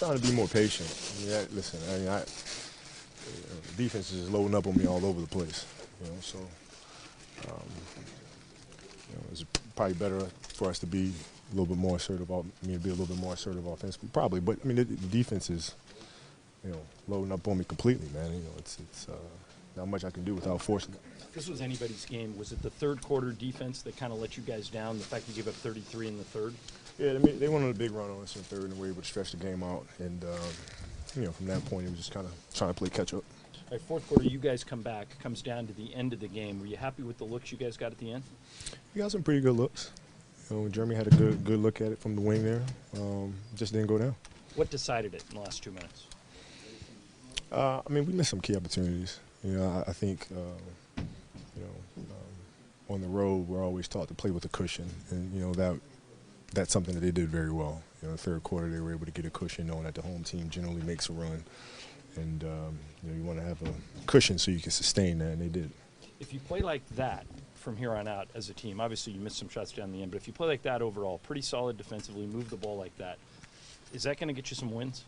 trying to be more patient. I mean, listen, the defense is loading up on me all over the place. So it's probably better for us to be a little bit more assertive. Me to be a little bit more assertive offensively, probably. But I mean, the defense is, loading up on me completely, man. It's not much I can do without forcing it. If this was anybody's game, was it the third quarter defense that kind of let you guys down? The fact you gave up 33 in the third? Yeah, they went on a big run on us in the third, and we were able to stretch the game out. And from that point, it was just kind of trying to play catch up. All right, fourth quarter, you guys come back. Comes down to the end of the game. Were you happy with the looks you guys got at the end? We got some pretty good looks. Jeremy had a good look at it from the wing there. Just didn't go down. What decided it in the last 2 minutes? We missed some key opportunities. I think, on the road, we're always taught to play with a cushion, and that's something that they did very well. In the third quarter, they were able to get a cushion, knowing that the home team generally makes a run, and you want to have a cushion so you can sustain that, and they did. If you play like that from here on out as a team, obviously you missed some shots down the end, but if you play like that overall, pretty solid defensively, move the ball like that, is that going to get you some wins?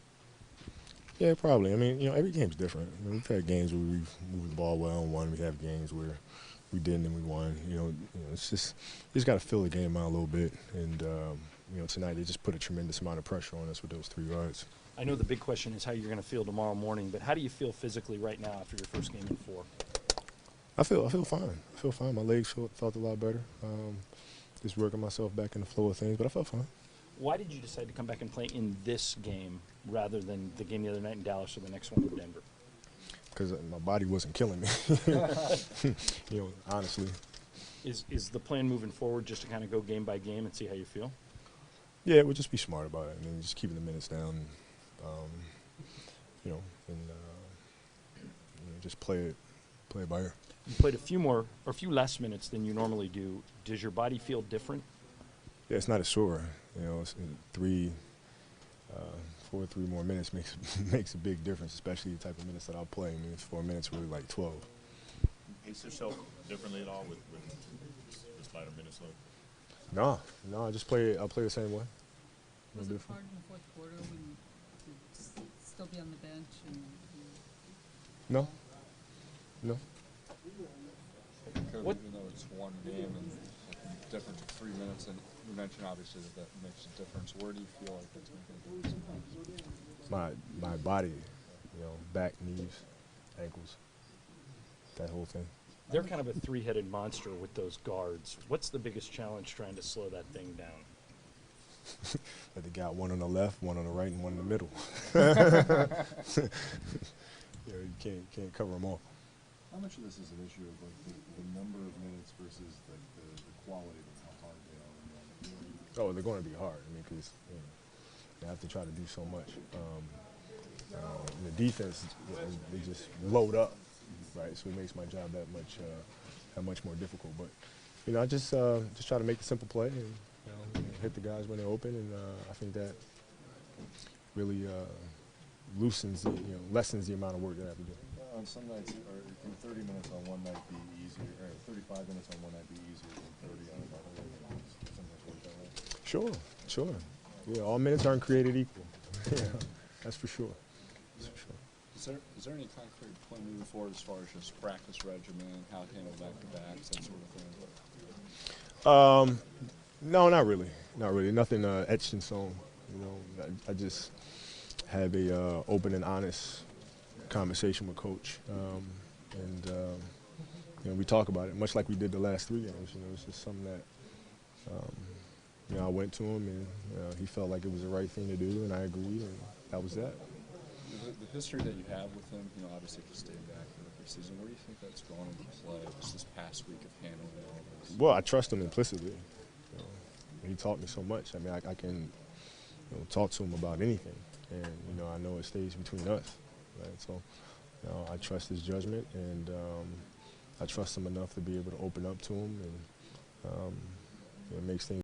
Yeah, probably. Every game's different. We've had games where we've moved the ball well and won. We have games where we didn't and we won. It's just you just got to fill the game out a little bit. And tonight they just put a tremendous amount of pressure on us with those 3 yards. I know the big question is how you're going to feel tomorrow morning, but how do you feel physically right now after your first game in 4? I feel fine. I feel fine. My legs felt a lot better. Just working myself back in the flow of things, but I felt fine. Why did you decide to come back and play in this game rather than the game the other night in Dallas or the next one in Denver? Because my body wasn't killing me. Honestly. Is the plan moving forward just to kind of go game by game and see how you feel? Yeah, we'll just be smart about it. Just keeping the minutes down, just play it by ear. You played a few less minutes than you normally do. Does your body feel different? Yeah, it's not as sore. It's 3 more minutes makes a big difference, especially the type of minutes that I'll play. 4 minutes really like 12. Pace yourself differently at all with this lighter minutes? No, I just play. I'll play the same way. Was it hard in the fourth quarter when you still be on the bench? No. What? Even though it's one game and the difference of 3 minutes, and you mentioned obviously that makes a difference. Where do you feel like that's making a difference? My body, back, knees, ankles, that whole thing. They're kind of a 3-headed monster with those guards. What's the biggest challenge trying to slow that thing down? That they got one on the left, one on the right, and one in the middle. You can't cover them all. How much of this is an issue of the number of minutes versus the quality of how hard they are? Oh, they're going to be hard. Because they have to try to do so much. The defense, they just load up, right? So it makes my job that much more difficult. But I just try to make the simple play and hit the guys when they're open, and I think that really lessens the amount of work that I have to do. On some nights, or can 30 minutes on one night be easier, or 35 minutes on one night be easier than 30 on another? Sometimes work that way. Sure. Yeah, all minutes aren't created equal. That's for sure. Is there any concrete plan moving forward as far as just practice regimen, how to handle back-to-backs, that sort of thing? No, not really. Nothing etched in stone. I just have a open and honest conversation with Coach, and we talk about it, much like we did the last 3 games. It's just something that I went to him, and he felt like it was the right thing to do, and I agreed, and that was that. The history that you have with him, obviously if you stay back for the preseason, where do you think that's going into play just this past week of handling all this? Well, I trust him implicitly. He taught me so much. I can talk to him about anything, and I know it stays between us. Right? So, I trust his judgment, and I trust him enough to be able to open up to him, and it makes things